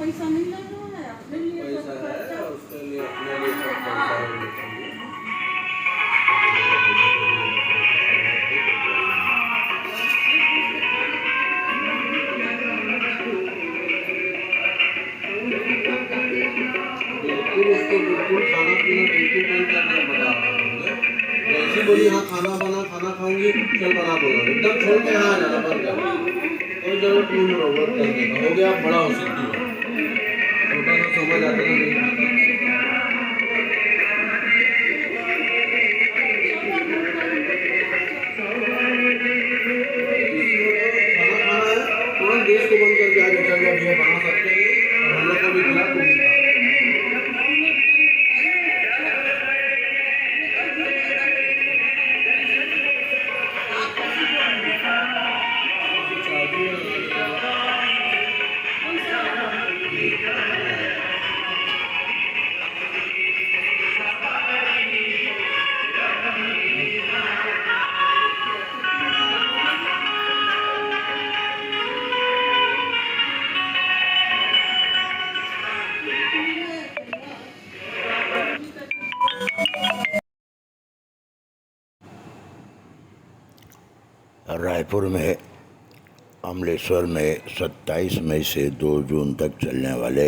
पैसा नहीं लगा है, अपने लिए पैसा सब है खर्चा। उसके लिए, अपने लिए सब पैसा है लेकिन बिल्कुल उसको बिल्कुल खाना पीना बिल्कुल बंद करना बता रहा हूँ। जैसे बोली हाँ खाना बना, खाना खाऊंगी, चल बना बोला एकदम छोड़ के यहाँ आ जाना बंद कर, कोई जरूरत नहीं है रोबोट करने का। हो गया आप बड़ा हो सकती हो, छोटा सा समझ आता ना नहीं खाता। खाना खाना है तुरंत गैस को बंद करके आगे चल जाओ, भैया बना सकते हैं और हम लोग को भी खिला, तुम भी खा। रायपुर में अमलेश्वर में 27 मई से 2 जून तक चलने वाले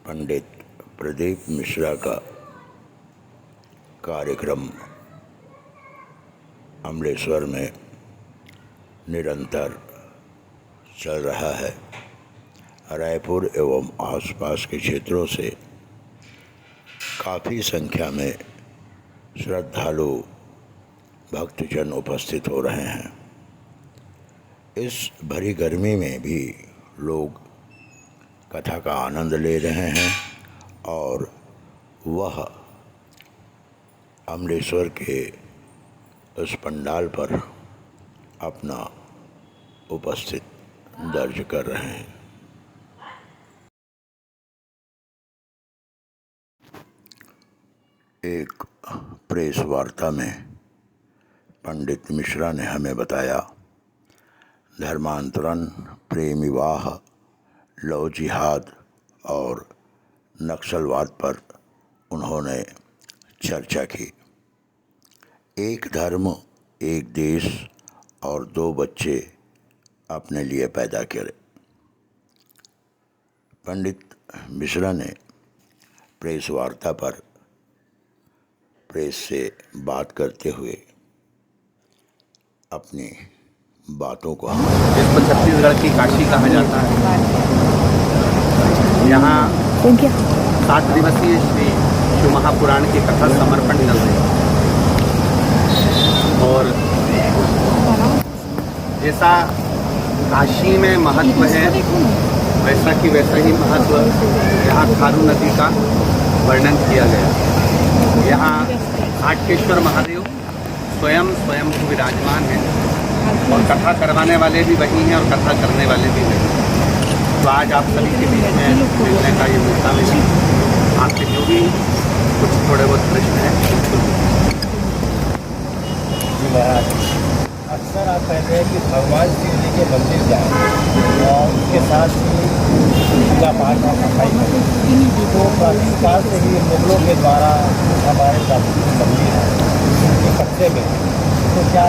पंडित प्रदीप मिश्रा का कार्यक्रम अमलेश्वर में निरंतर चल रहा है। रायपुर एवं आसपास के क्षेत्रों से काफ़ी संख्या में श्रद्धालु भक्तजन उपस्थित हो रहे हैं। इस भरी गर्मी में भी लोग कथा का आनंद ले रहे हैं और वह अमलेश्वर के उस पंडाल पर अपना उपस्थित दर्ज कर रहे हैं। एक प्रेस वार्ता में पंडित मिश्रा ने हमें बताया, धर्मांतरण, प्रेम विवाह, लव जिहाद और नक्सलवाद पर उन्होंने चर्चा की। एक धर्म, एक देश और 2 बच्चे अपने लिए पैदा करे। पंडित मिश्रा ने प्रेस वार्ता पर प्रेस से बात करते हुए अपनी बातों को जिसको छत्तीसगढ़ की काशी कहा जाता है, यहाँ 7 दिवसीय श्री शिव महापुराण की कथा समर्पण चल रही है और जैसा काशी में महत्व है वैसा कि वैसा ही महत्व यहाँ खारू नदी का वर्णन किया गया। यहाँ आटकेश्वर महादेव स्वयं विराजमान हैं और कथा करवाने वाले भी वही हैं और कथा करने वाले भी वही हैं। तो आज आप सभी के बीच में मिलने का ये मौका मिला। आपके जो भी कुछ थोड़े बहुत प्रश्न हैं जी महाराज, अक्सर आप कहते हैं कि भगवान शिव जी के मंदिर जाएं और उसके साथ ही पूजा पाठ और सफाई करें। तो प्राचीन काल से ही मुगलों के द्वारा हमारे प्राचीन मंदिर है उनके कब्जे में, तो क्या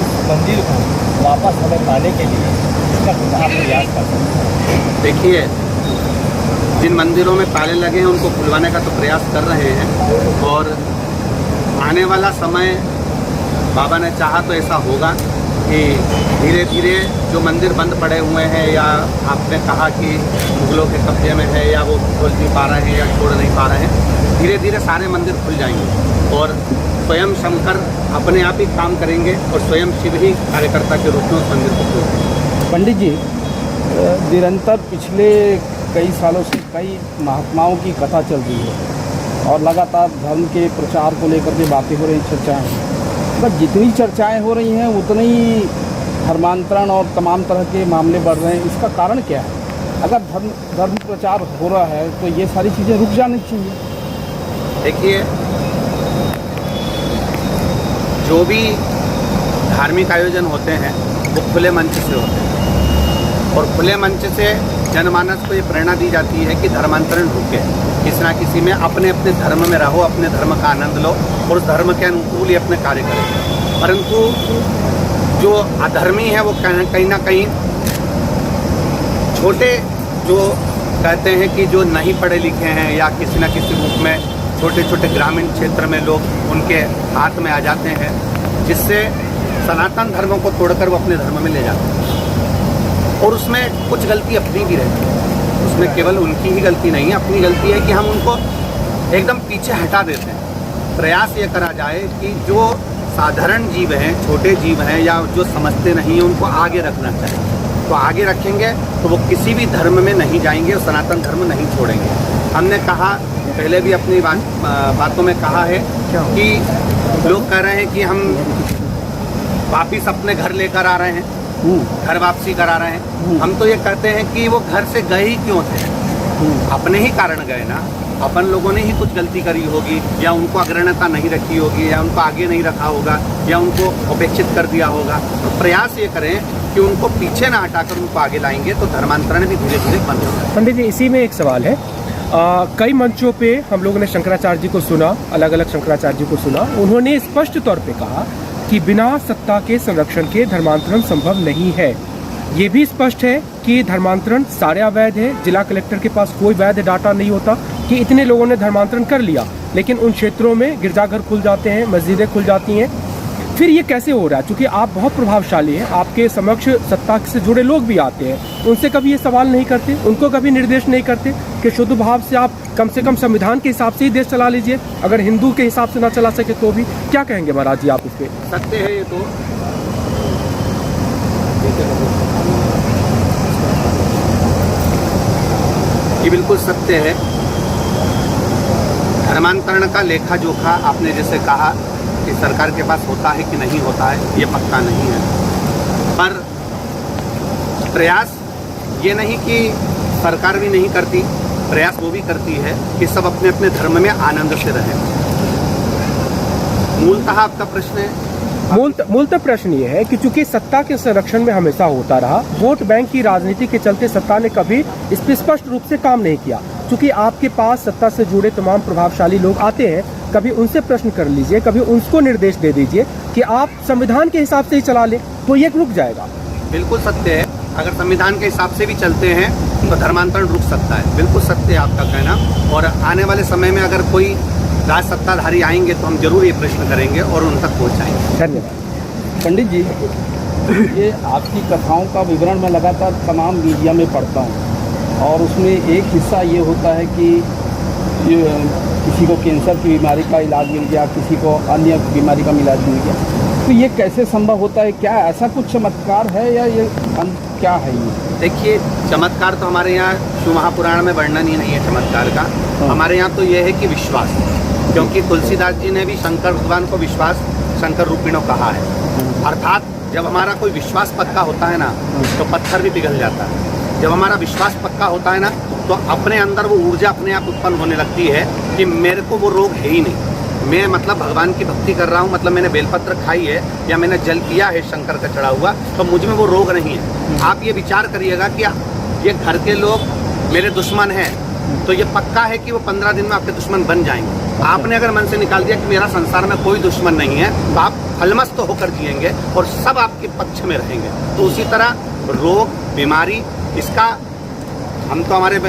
इस मंदिर को वापस हमें पाने के लिए इसका कुछ आप प्रयास कर सकते हैं? देखिए, जिन मंदिरों में ताले लगे हैं उनको खुलवाने का तो प्रयास कर रहे हैं और आने वाला समय बाबा ने चाहा तो ऐसा होगा कि धीरे धीरे जो मंदिर बंद पड़े हुए हैं या आपने कहा कि मुगलों के कब्जे में है या वो खोल नहीं पा रहे हैं या छोड़ नहीं पा रहे हैं, धीरे धीरे सारे मंदिर खुल जाएंगे और स्वयं शंकर अपने आप ही काम करेंगे और स्वयं शिव ही कार्यकर्ता के रूप में उस मंदिर को खोलेंगे। पंडित जी, निरंतर पिछले कई सालों से कई महात्माओं की कथा चल रही है और लगातार धर्म के प्रचार को लेकर के बातें हो रही, चर्चाएँ। बस जितनी चर्चाएं हो रही हैं उतनी ही धर्मांतरण और तमाम तरह के मामले बढ़ रहे हैं। इसका कारण क्या है? अगर धर्म प्रचार हो रहा है तो ये सारी चीज़ें रुक जानी चाहिए। देखिए, जो भी धार्मिक आयोजन होते हैं वो खुले मंच से होते हैं और खुले मंच से जनमानस को ये प्रेरणा दी जाती है कि धर्मांतरण रुके, किसी ना किसी में अपने अपने धर्म में रहो, अपने धर्म का आनंद लो और उस धर्म के अनुकूल ही अपने कार्य करें। परंतु जो अधर्मी है वो कहीं ना कहीं छोटे जो कहते हैं कि जो नहीं पढ़े लिखे हैं या किसी न किसी रूप में छोटे छोटे ग्रामीण क्षेत्र में लोग उनके हाथ में आ जाते हैं, जिससे सनातन धर्मों को तोड़कर वो अपने धर्म में ले जाते हैं। और उसमें कुछ गलती अपनी भी रहती है, उसमें केवल उनकी ही गलती नहीं है, अपनी गलती है कि हम उनको एकदम पीछे हटा देते हैं। प्रयास ये करा जाए कि जो साधारण जीव हैं, छोटे जीव हैं या जो समझते नहीं हैं, उनको आगे रखना चाहिए। तो आगे रखेंगे तो वो किसी भी धर्म में नहीं जाएंगे और सनातन धर्म नहीं छोड़ेंगे। हमने कहा पहले भी अपनी बातों में कहा है कि लोग कह रहे हैं कि हम वापिस अपने घर लेकर आ रहे हैं, घर वापसी करा रहे हैं। हम तो ये कहते हैं कि वो घर से गए ही क्यों थे, अपने ही कारण गए ना। अपन लोगों ने ही कुछ गलती करी होगी या उनको अग्रण्यता नहीं रखी होगी या उनको आगे नहीं रखा होगा या उनको उपेक्षित कर दिया होगा। तो प्रयास ये करें कि उनको पीछे ना हटाकर उनको आगे लाएंगे तो धर्मांतरण भी धीरे धीरे बंद होगा। पंडित जी, इसी में एक सवाल है। कई मंचों पे हम लोगों ने शंकराचार्य जी को सुना, अलग अलग शंकराचार्य जी को सुना। उन्होंने स्पष्ट तौर पे कहा कि बिना सत्ता के संरक्षण के धर्मांतरण संभव नहीं है। ये भी स्पष्ट है कि धर्मांतरण सारे अवैध है। जिला कलेक्टर के पास कोई वैध डाटा नहीं होता कि इतने लोगों ने धर्मांतरण कर लिया, लेकिन उन क्षेत्रों में गिरजाघर खुल जाते हैं, मस्जिदें खुल जाती हैं। फिर ये कैसे हो रहा है? क्योंकि आप बहुत प्रभावशाली हैं, आपके समक्ष सत्ता से जुड़े लोग भी आते हैं, उनसे कभी ये सवाल नहीं करते, उनको कभी निर्देश नहीं करते कि शुद्ध भाव से आप कम से कम संविधान के हिसाब से ही देश चला लीजिए, अगर हिंदू के हिसाब से ना चला सके तो भी। क्या कहेंगे महाराज जी आप इस पे? सत्य है ये तो। ये बिल्कुल सत्य है। धर्मांतरण का लेखा जोखा आपने जैसे कहा कि सरकार के पास होता है कि नहीं होता है, ये पक्का नहीं है। पर प्रयास ये नहीं कि सरकार भी नहीं करती, प्रयास वो भी करती है कि सब अपने अपने धर्म में आनंद से रहें। मूलतः आपका प्रश्न है, मूलतः प्रश्न ये है कि चूंकि सत्ता के संरक्षण में हमेशा होता रहा, वोट बैंक की राजनीति के चलते सत्ता ने कभी इस पर स्पष्ट रूप से काम नहीं किया। चूंकि आपके पास सत्ता से जुड़े तमाम प्रभावशाली लोग आते हैं, कभी उनसे प्रश्न कर लीजिए, कभी उनको निर्देश दे दीजिए कि आप संविधान के हिसाब से ही चला लें, तो ये रुक जाएगा। बिल्कुल सत्य है। अगर संविधान के हिसाब से भी चलते हैं तो धर्मांतरण रुक सकता है। बिल्कुल सत्य है आपका कहना। और आने वाले समय में अगर कोई राज सत्ताधारी आएंगे तो हम जरूर ये प्रश्न करेंगे और उन तक पहुँचाएंगे। धन्यवाद। पंडित जी, ये आपकी कथाओं का विवरण मैं लगातार तमाम मीडिया में पढ़ता हूँ और उसमें एक हिस्सा ये होता है कि किसी को कैंसर की बीमारी का इलाज मिल गया, किसी को अन्य बीमारी का इलाज मिल गया। तो ये कैसे संभव होता है? क्या ऐसा कुछ चमत्कार है या ये क्या है ये? देखिए, चमत्कार तो हमारे यहाँ शिव महापुराण में वर्णन ही नहीं है चमत्कार का। हमारे यहाँ तो ये है कि विश्वास, क्योंकि तुलसीदास जी ने भी शंकर भगवान को विश्वास शंकर रूपिणों कहा है। अर्थात जब हमारा कोई विश्वास पक्का होता है ना तो पत्थर भी पिघल जाता है। जब हमारा विश्वास पक्का होता है ना तो अपने अंदर वो ऊर्जा अपने आप उत्पन्न होने लगती है कि मेरे को वो रोग है ही नहीं। मैं मतलब भगवान की भक्ति कर रहा हूँ, मतलब मैंने बेलपत्र खाई है या मैंने जल पिया है शंकर का चढ़ा हुआ, तो मुझ में वो रोग नहीं है। आप ये विचार करिएगा कि ये घर के लोग मेरे दुश्मन हैं, तो ये पक्का है कि वो 15 दिन में आपके दुश्मन बन जाएंगे। आपने अगर मन से निकाल दिया कि मेरा संसार में कोई दुश्मन नहीं है, तो आप अलमस्त होकर जिएंगे और सब आपके पक्ष में रहेंगे। तो उसी तरह रोग, बीमारी, इसका हम तो हमारे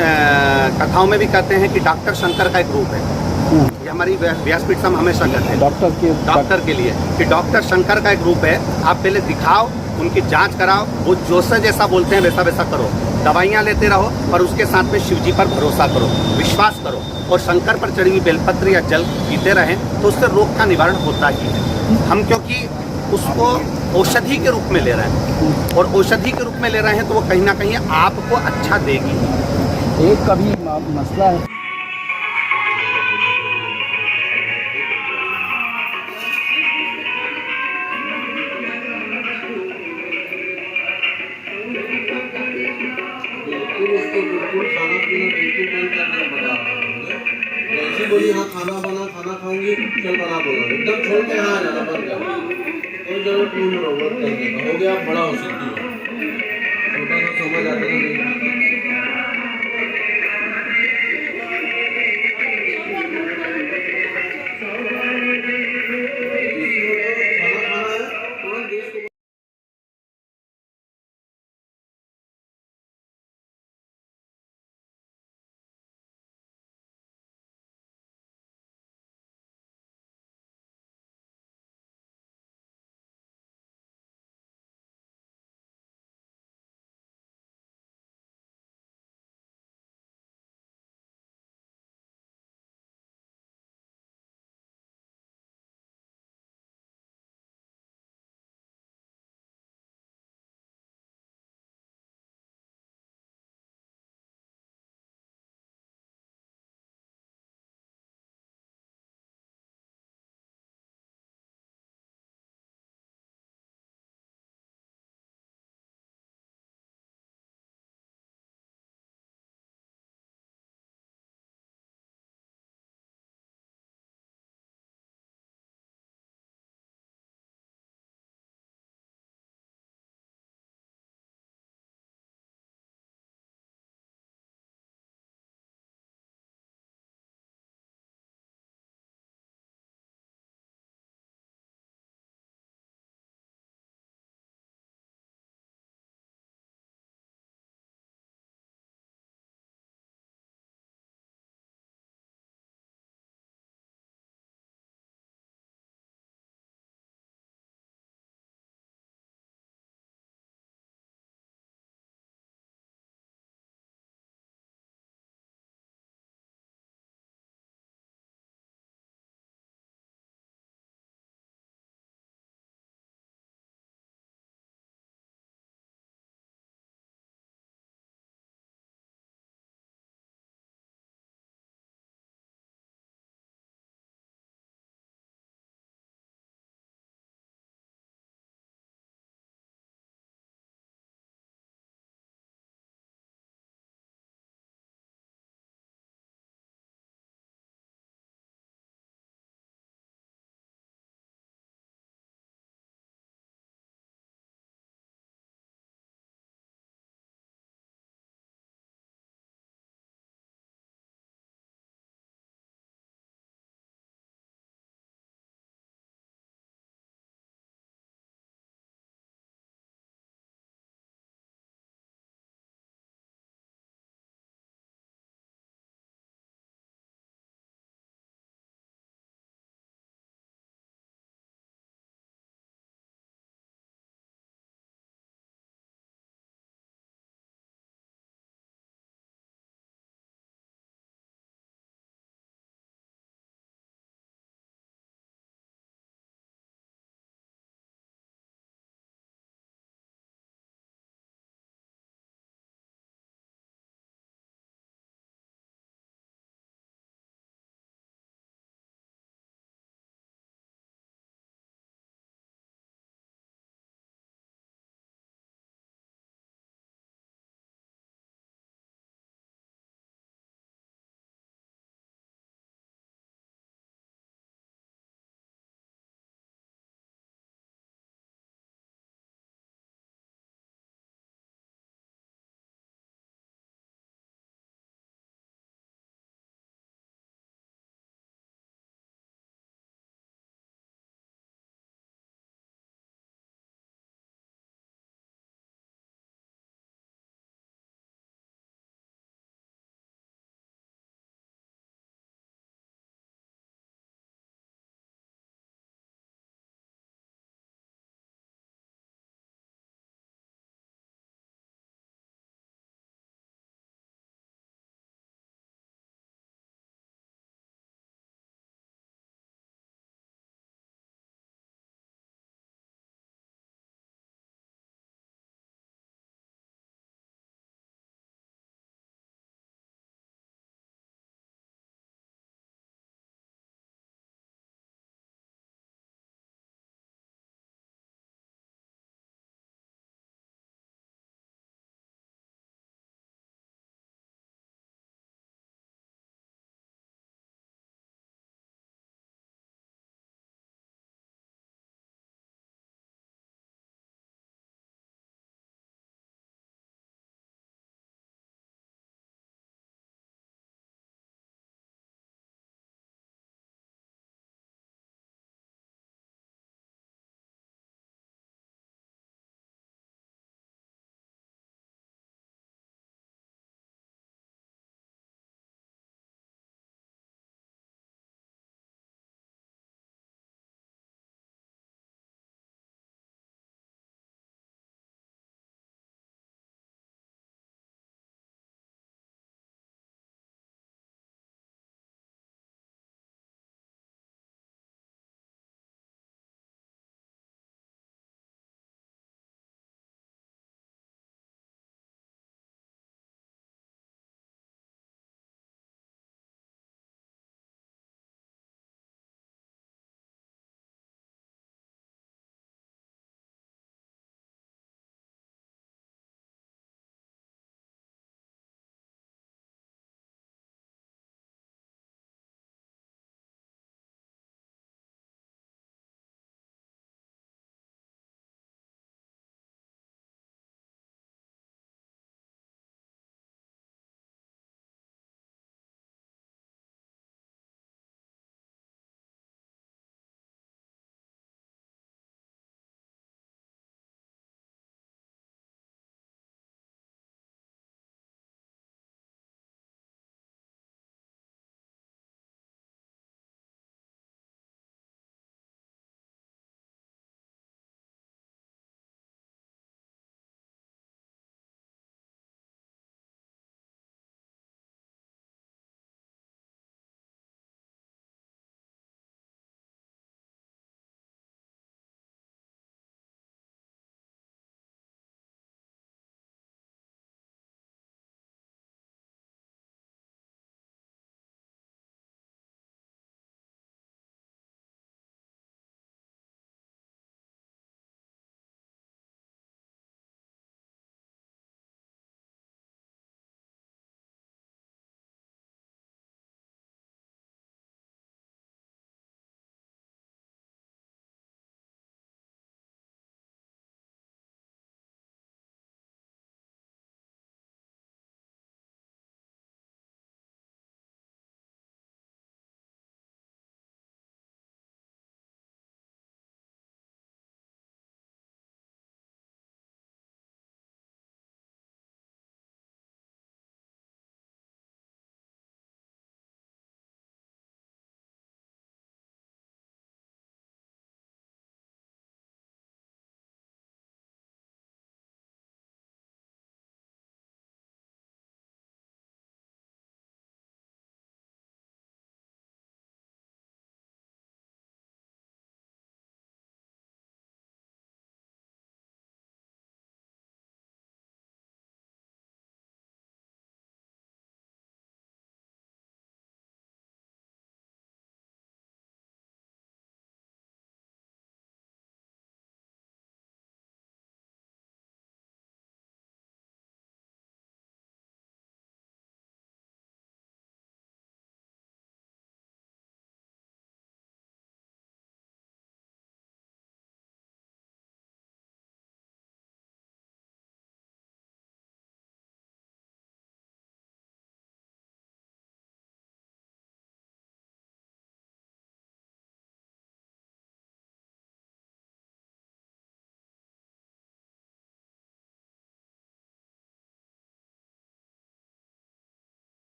कथाओं में भी कहते हैं कि डॉक्टर शंकर का एक रूप है। ये हमारी व्यासपीठ से हम हमेशा कहते हैं डॉक्टर के लिए कि डॉक्टर शंकर का एक रूप है। आप पहले दिखाओ, उनकी जांच कराओ, वो जैसा बोलते हैं वैसा वैसा करो, दवाइयाँ लेते रहो और उसके साथ में शिव जी पर भरोसा करो, विश्वास करो और शंकर पर चढ़ी हुई बेलपत्र या जल पीते रहें तो उससे रोग का निवारण होता ही है। हम क्योंकि उसको औषधि के रूप में ले रहे हैं और औषधि के रूप में ले रहे हैं तो वो कहीं ना कहीं आपको अच्छा देगी। एक कभी मसला है बिल्कुल खाना पीना बिल्कुल बंद करना बता रहा हूँ। ऐसी बोली हाँ खाना खाऊंगी, चल बना बोला, एकदम छोड़ के हाँ जाना बंद कर। तो जरूर पूर्ण रोबोट करने का हो गया, बड़ा हो सकती है। छोटा सा समझ आता है